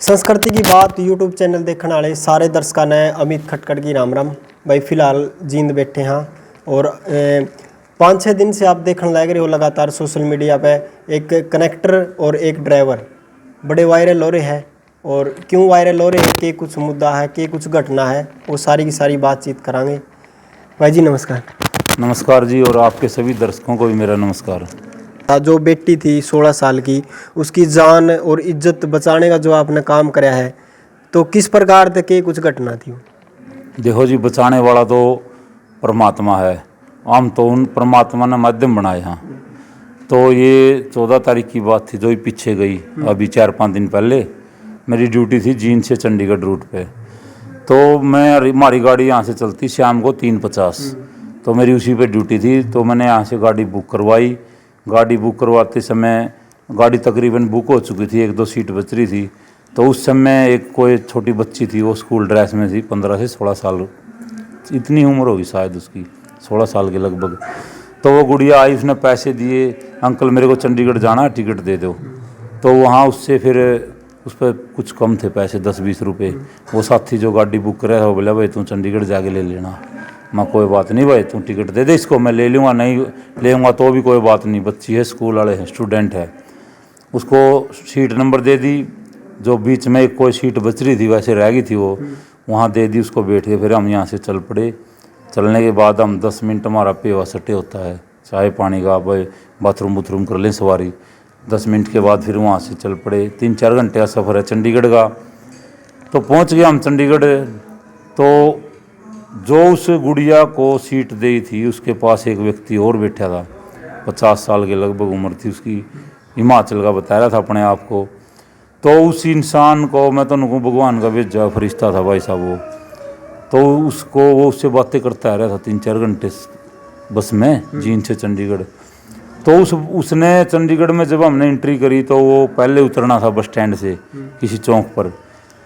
संस्कृति की बात यूट्यूब चैनल देखने वाले सारे दर्शकों ने अमित खटखट की राम राम भाई। फिलहाल जींद बैठे हैं और 5-6 दिन से आप देखने लग रहे हो लगातार सोशल मीडिया पे एक कनेक्टर और एक ड्राइवर बड़े वायरल हो रहे हैं। और क्यों वायरल हो रहे हैं, कि कुछ मुद्दा है, कि कुछ घटना है, वो सारी की सारी बातचीत करांगे। भाई जी नमस्कार। नमस्कार जी, और आपके सभी दर्शकों को भी मेरा नमस्कार। जो बेटी थी 16 साल की, उसकी जान और इज्जत बचाने का जो आपने काम कराया है, तो किस प्रकार तक की कुछ घटना थी? देखो जी, बचाने वाला तो परमात्मा है। हम तो उन परमात्मा ने माध्यम बनाए हैं। तो ये 14 तारीख की बात थी जो ही पीछे गई। अभी 4-5 दिन पहले मेरी ड्यूटी थी जींद से चंडीगढ़ रूट पे। तो हमारी गाड़ी यहाँ से चलती शाम को 3:50, तो मेरी उसी पे ड्यूटी थी। तो मैंने यहाँ से गाड़ी बुक करवाई। गाड़ी बुक करवाते समय गाड़ी तकरीबन बुक हो चुकी थी, 1-2 सीट बच रही थी। तो उस समय एक कोई छोटी बच्ची थी, वो स्कूल ड्रेस में थी, 15 से 16 साल इतनी उम्र होगी शायद उसकी, 16 साल के लगभग। तो वो गुड़िया आई, उसने पैसे दिए, अंकल मेरे को चंडीगढ़ जाना है, टिकट दे दो। तो वहाँ उससे फिर उस पर कुछ कम थे पैसे, 10-20 रुपये। वो साथी जो गाड़ी बुक कर रहा था वो बोला भाई तू चंडीगढ़ जाके ले लेना। मैं कोई बात नहीं भाई, तू टिकट दे दे इसको, मैं ले लूँगा, नहीं लेऊँगा तो भी कोई बात नहीं, बच्ची है, स्कूल वाले हैं, स्टूडेंट है। उसको सीट नंबर दे दी। जो बीच में एक कोई सीट बच रही थी वैसे रह गई थी, वो वहाँ दे दी उसको, बैठ के फिर हम यहाँ से चल पड़े। चलने के बाद हम 10 मिनट हमारा पेवा सटे होता है, चाय पानी का, भाई बाथरूम बूथरूम कर लें सवारी। 10 मिनट के बाद फिर वहाँ से चल पड़े। 3-4 घंटे का सफ़र है चंडीगढ़ का। तो पहुँच गए हम चंडीगढ़। तो जो उस गुड़िया को सीट दी थी उसके पास एक व्यक्ति और बैठा था, 50 साल के लगभग उम्र थी उसकी, हिमाचल का बता रहा था अपने आप को। तो उस इंसान को मैं तो उनको भगवान का भेजा फरिश्ता था भाई साहब वो। तो वो उससे बातें करता रहा था 3-4 घंटे बस में जींद से चंडीगढ़। तो उसने चंडीगढ़ में जब हमने एंट्री करी तो वो पहले उतरना था बस स्टैंड से किसी चौक पर।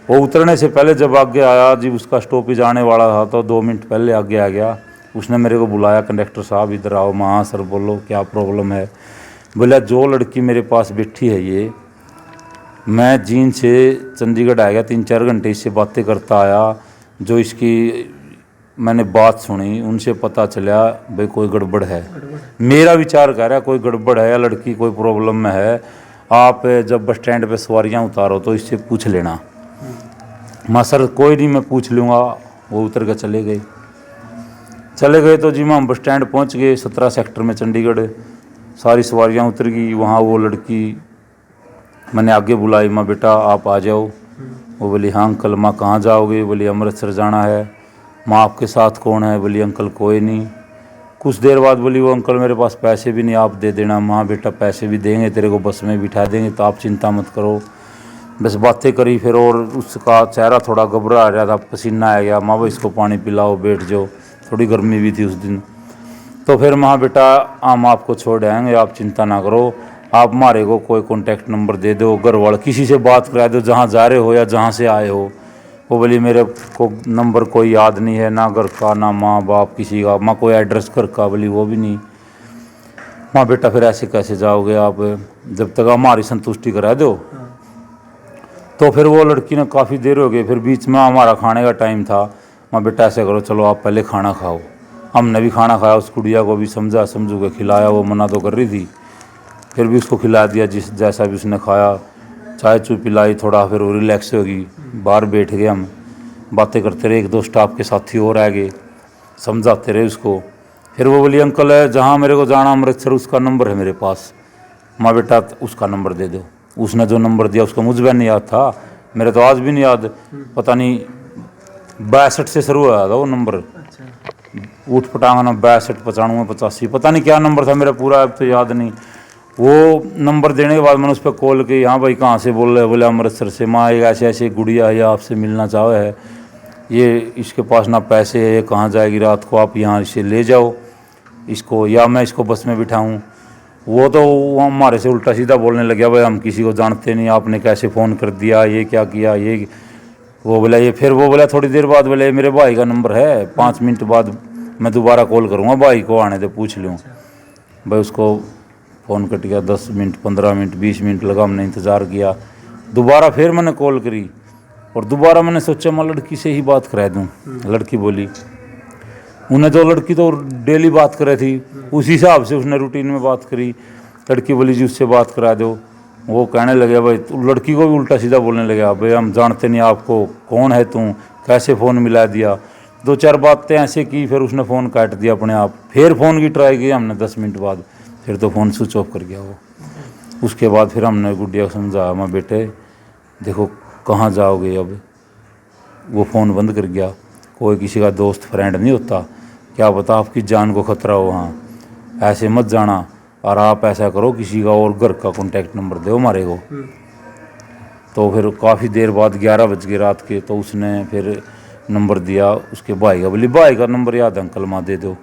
वो उतरने से पहले जब आगे आया जी, उसका स्टॉपेज आने वाला था, तो 2 मिनट पहले आगे आ गया। उसने मेरे को बुलाया, कंडक्टर साहब इधर आओ। मैं हाँ सर बोलो क्या प्रॉब्लम है। बोला जो लड़की मेरे पास बैठी है ये, मैं जींद से चंडीगढ़ आ गया, 3-4 घंटे इससे बातें करता आया। जो इसकी मैंने बात सुनी, उनसे पता चला भाई कोई गड़बड़ है। मेरा विचार कह रहा है कोई गड़बड़ है या लड़की कोई प्रॉब्लम में है। आप जब बस स्टैंड पे सवारियां उतारो तो इससे पूछ लेना। मैं सर कोई नहीं, मैं पूछ लूँगा। वो उतर के चले गए। तो जी हम बस स्टैंड पहुँच गए, 17 सेक्टर में चंडीगढ़। सारी सवारियाँ उतर गई। वहाँ वो लड़की मैंने आगे बुलाई, मैं बेटा आप आ जाओ। वो बोली हाँ अंकल। माँ कहाँ जाओगे? बोली अमृतसर जाना है। माँ आपके साथ कौन है? बोली अंकल कोई नहीं। कुछ देर बाद बोली वो अंकल मेरे पास पैसे भी नहीं, आप दे देना। माँ बेटा पैसे भी देंगे, तेरे को बस में बिठा देंगे, तो आप चिंता मत करो। बस बातें करी फिर, और उसका चेहरा थोड़ा घबरा रहा था, पसीना आ गया। माँ भाई इसको पानी पिलाओ, बैठ जाओ, थोड़ी गर्मी भी थी उस दिन। तो फिर माँ बेटा हम आपको छोड़ आएंगे, आप चिंता ना करो, आप हमारे को कोई कॉन्टैक्ट नंबर दे दो, घर वाले किसी से बात करा दो जहाँ जा रहे हो या जहाँ से आए हो। वो बोली मेरे को नंबर कोई याद नहीं है, ना घर का ना माँ बाप किसी का। माँ कोई एड्रेस घर का? बोली वो भी नहीं। माँ बेटा फिर ऐसे कैसे जाओगे आप, जब तक हमारी संतुष्टि करा दो। तो फिर वो लड़की ने काफ़ी देर हो गई, फिर बीच में हमारा खाने का टाइम था। माँ बेटा ऐसे करो, चलो आप पहले खाना खाओ। हमने भी खाना खाया, उस गुड़िया को भी समझू के खिलाया। वो मना तो कर रही थी, फिर भी उसको खिला दिया जिस जैसा भी उसने खाया। चाय चू पिलाई, थोड़ा फिर वो रिलैक्स होगी। बाहर बैठ गए हम, बातें करते रहे। 1-2 स्टाफ के साथी और आ गए, समझाते रहे उसको। फिर वो बोली अंकल है जहाँ मेरे को जाना अमृतसर, उसका नंबर है मेरे पास। माँ बेटा उसका नंबर दे दो। उसने जो नंबर दिया उसका मुझे भी नहीं याद था, मेरे तो आज भी नहीं याद। पता नहीं 62 से शुरू हुआ था वो नंबर। ऊट पटांगना 62, 95, 85, पता नहीं क्या नंबर था मेरा, पूरा अब तो याद नहीं। वो नंबर देने के बाद मैंने उस पर कॉल की, हाँ भाई कहाँ से बोल रहे? बोले अमृतसर से। माँ एक ऐसे ऐसे गुड़िया है, आपसे मिलना चाहे है, ये इसके पास ना पैसे है, ये कहाँ जाएगी रात को, आप यहाँ इसे ले जाओ इसको, या मैं इसको बस में बिठाऊँ। वो तो हमारे से उल्टा सीधा बोलने लग गया, भाई हम किसी को जानते नहीं, आपने कैसे फ़ोन कर दिया, ये क्या किया ये। वो बोला ये, फिर वो बोला थोड़ी देर बाद, बोले मेरे भाई का नंबर है, 5 मिनट बाद मैं दोबारा कॉल करूँगा, भाई को आने दे पूछ लूँ। भाई उसको फ़ोन कट गया। 10 मिनट, 15 मिनट, 20 मिनट लगा, हमने इंतज़ार किया। दोबारा फिर मैंने कॉल करी और दोबारा मैंने सोचा मैं लड़की से ही बात करा दूँ। लड़की बोली, उन्हें तो लड़की तो डेली बात करे थी, उसी हिसाब से उसने रूटीन में बात करी। लड़की बोली जी उससे बात करा दो। वो कहने लगे भाई, तो लड़की को भी उल्टा सीधा बोलने लगा, भाई हम जानते नहीं आपको, कौन है तू, कैसे फ़ोन मिला दिया। 2-4 बातें ऐसे की, फिर उसने फ़ोन काट दिया अपने आप। फिर फ़ोन की ट्राई की हमने 10 मिनट बाद, फिर तो फ़ोन स्विच ऑफ कर गया वो। उसके बाद फिर हमने गुड़िया को समझाया, मैं बेटे देखो कहाँ जाओगे अब, वो फ़ोन बंद कर गया। कोई किसी का दोस्त फ्रेंड नहीं होता, क्या पता आपकी जान को ख़तरा हो, वहाँ ऐसे मत जाना। और आप ऐसा करो, किसी का और घर का कॉन्टैक्ट नंबर दो हमारे को। तो फिर काफ़ी देर बाद 11 बज गए रात के, तो उसने फिर नंबर दिया उसके भाई का। बोली भाई का नंबर याद अंकल माँ दे दो।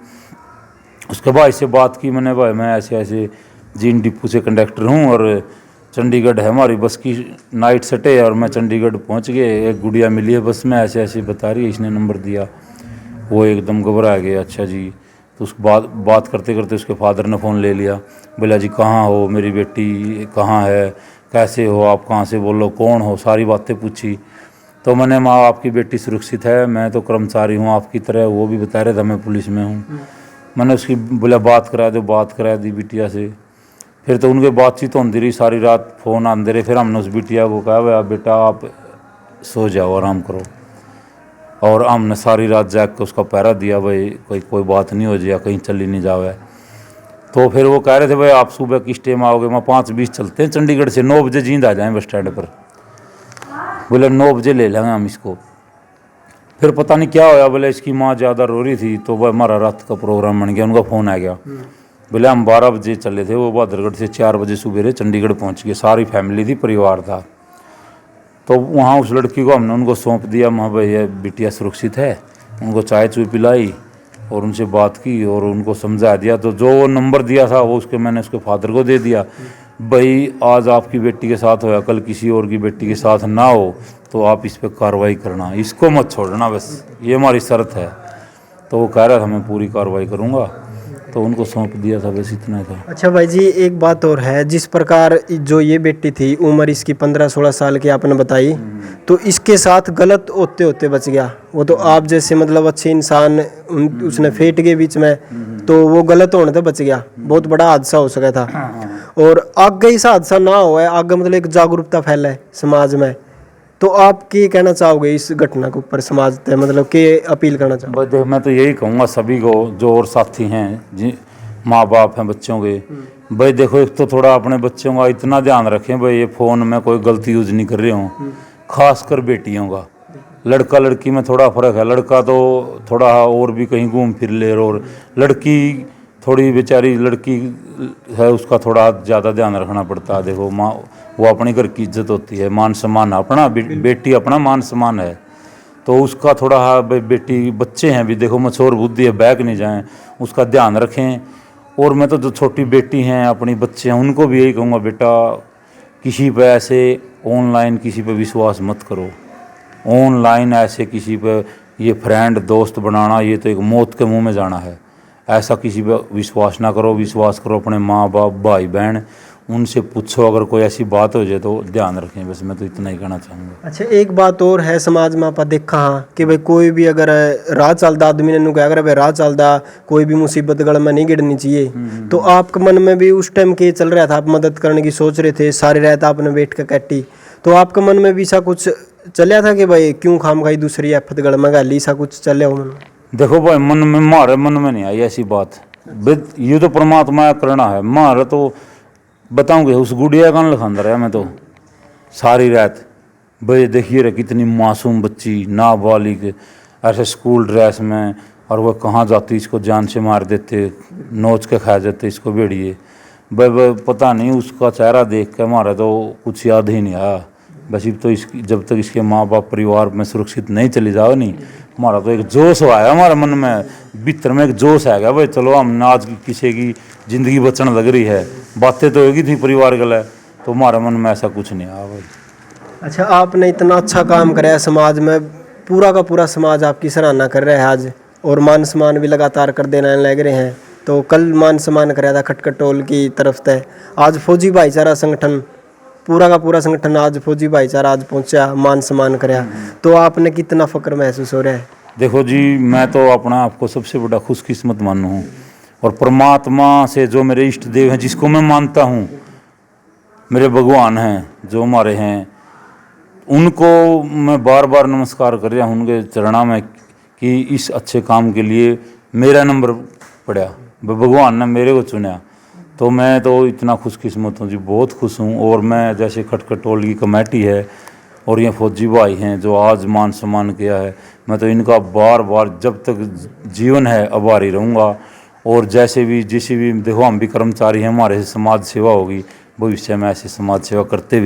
उसके भाई से बात की मैंने, भाई मैं ऐसे ऐसे जीन डिपू से कंडक्टर हूँ और चंडीगढ़ है हमारी बस की नाइट सेट है और मैं चंडीगढ़ पहुँच गए, एक गुड़िया मिली है बस में, ऐसे ऐसे बता रही है। इसने नंबर दिया, वो एकदम घबरा गया। अच्छा जी। तो उस बात करते करते उसके फादर ने फ़ोन ले लिया। बोला जी कहाँ हो, मेरी बेटी कहाँ है, कैसे हो आप, कहाँ से बोलो, कौन हो, सारी बातें पूछी। तो मैंने, माँ आपकी बेटी सुरक्षित है, मैं तो कर्मचारी हूँ आपकी तरह। वो भी बता रहे थे मैं पुलिस में हूँ। मैंने उसकी बोला बात करा दो, बात करा दी बिटिया से। फिर तो उनके बातचीत होती रही सारी रात, फ़ोन आते रहे। फिर हमने उस बिटिया को कहा भाई बेटा आप सो जाओ, आराम करो। और हमने सारी रात जाग के उसका पहरा दिया, भाई कोई बात नहीं हो जाए, कहीं चली नहीं जावे। तो फिर वो कह रहे थे भाई आप सुबह किस टाइम आओगे। मैं 5:20 चलते हैं चंडीगढ़ से, 9 बजे जींद आ जाएँ बस स्टैंड पर। बोले 9 बजे ले लेंगे हम इसको। फिर पता नहीं क्या होया, बोले इसकी माँ ज़्यादा रो रही थी, तो वह हमारा रात का प्रोग्राम बन गया। उनका फ़ोन आ गया। बोले हम 12 बजे चले थे, वो बहादुरगढ़ से 4 बजे सुबह चंडीगढ़ पहुँच गए। सारी फैमिली थी, परिवार था। तो वहाँ उस लड़की को हमने उनको सौंप दिया, वहाँ भाई ये बिटिया सुरक्षित है। उनको चाय चुय पिलाई और उनसे बात की और उनको समझा दिया। तो जो वो नंबर दिया था वो मैंने उसके फादर को दे दिया। भाई आज आपकी बेटी के साथ होया, कल किसी और की बेटी के साथ ना हो, तो आप इस पर कार्रवाई करना, इसको मत छोड़ना, बस ये हमारी शर्त है। तो वो कह रहा था मैं पूरी कार्रवाई करूँगा, तो उनको सौंप दिया था, बस इतना था। अच्छा भाई जी, एक बात और है, जिस प्रकार जो ये बेटी थी, उम्र इसकी 15-16 साल की आपने बताई, तो इसके साथ गलत होते होते बच गया। वो तो आप जैसे मतलब अच्छे इंसान, उसने फेट के बीच में, तो वो गलत होने से बच गया। बहुत बड़ा हादसा हो सका था। और आगे इस हादसा ना हो, आगे मतलब एक जागरूकता फैले समाज में। तो आप क्या कहना चाहोगे इस घटना के ऊपर, समाज से मतलब के अपील करना चाहोगे? बस देख, मैं तो यही कहूँगा सभी को, जो और साथी हैं, जी माँ बाप हैं बच्चों के, भाई देखो एक तो थोड़ा अपने बच्चों का इतना ध्यान रखें भाई ये फ़ोन में कोई गलती यूज़ नहीं कर रहे हों। खासकर बेटियों का, लड़का लड़की में थोड़ा फ़र्क है। लड़का तो थोड़ा और भी कहीं घूम फिर ले, और लड़की थोड़ी बेचारी लड़की है, उसका थोड़ा ज़्यादा ध्यान रखना पड़ता है। देखो माँ, वो अपने घर की इज्जत होती है, मान सम्मान अपना, बेटी अपना मान सम्मान है। तो उसका थोड़ा, बेटी बच्चे हैं भी, देखो मछोर बुद्धि है, बैक नहीं जाएं, उसका ध्यान रखें। और मैं तो जो छोटी बेटी हैं, अपनी बच्चे हैं, उनको भी यही कहूँगा, बेटा किसी पे ऐसे ऑनलाइन किसी पे विश्वास मत करो। ऑनलाइन ऐसे किसी पे ये फ्रेंड दोस्त बनाना, ये तो एक मौत के मुंह में जाना है। ऐसा किसी पे विश्वास ना करो। विश्वास करो अपने माँ बाप भाई बहन, उनसे पूछो, अगर कोई ऐसी बात हो जाए तो ध्यान रखें। बस मैं तो इतना ही कहना चाहूँगा। अच्छा, एक बात और है, समाज में आप देखा हाँ कि भाई कोई भी अगर राह चलता आदमी ने कहा अगर भाई राह चलता कोई भी मुसीबत गढ़ में नहीं गिरनी चाहिए, तो आपके मन में भी उस टाइम के चल रहा था, आप मदद करने की सोच रहे थे, सारी रात आपने बैठ कर काटी, तो आपके मन में भी ऐसा कुछ चलिया था कि भाई क्यों खाम खाई दूसरी आफत गढ़ में गाली, ऐसा कुछ चले हो मन में? देखो भाई, मन में, मारे मन में नहीं आई ऐसी बात। ये तो परमात्मा करना है। मारे तो बताऊंगे उस गुड़िया का लिखांदा रहा मैं तो सारी रात। भाई देखिए रे, कितनी मासूम बच्ची, नाबालिग, ऐसे स्कूल ड्रेस में, और वह कहाँ जाती, इसको जान से मार देते, नोच के खा जाते इसको भेड़िए। भाई पता नहीं, उसका चेहरा देख के हमारा तो कुछ याद ही नहीं आया। बस तो इसकी, जब तक इसके माँ बाप परिवार में सुरक्षित नहीं चली जाओ नहीं, हमारा तो एक जोश आया हमारे मन में, भीतर में एक जोश आ गया, भाई चलो हम आज किसी की ज़िंदगी बचने लग रही है। बातें तो होगी थी परिवार के लिए, तो हमारे मन में ऐसा कुछ नहीं आया भाई। अच्छा, आपने इतना अच्छा काम कराया समाज में, पूरा का पूरा समाज आपकी सराहना कर रहा है आज, और मान सम्मान भी लगातार कर देने लग रहे हैं। तो कल मान सम्मान कराया था खटखट टोल की तरफ से, आज फौजी भाईचारा संगठन पूरा का पूरा संगठन आज फौजी भाईचारा आज पहुंचा, मान सम्मान कराया, तो आपने कितना फक्र महसूस हो रहा है? देखो जी, मैं तो अपना आपको सबसे बड़ा खुशकिस्मत मानू हूँ, और परमात्मा से जो मेरे इष्ट देव हैं, जिसको मैं मानता हूँ, मेरे भगवान हैं जो हमारे हैं, उनको मैं बार बार नमस्कार कर रहा हूँ उनके चरणों में कि इस अच्छे काम के लिए मेरा नंबर पड़ा, भगवान ने मेरे को चुना। तो मैं तो इतना खुशकिस्मत हूँ जी, बहुत खुश हूँ। और मैं जैसे खटखटोल की कमेटी है और ये फौजी भाई हैं जो आज मान सम्मान किया है, मैं तो इनका बार बार जब तक जीवन है आभारी रहूँगा। और जैसे भी जिस भी देखो हम भी कर्मचारी हैं, हमारे से समाज सेवा होगी, भविष्य में ऐसी समाज सेवा करते भी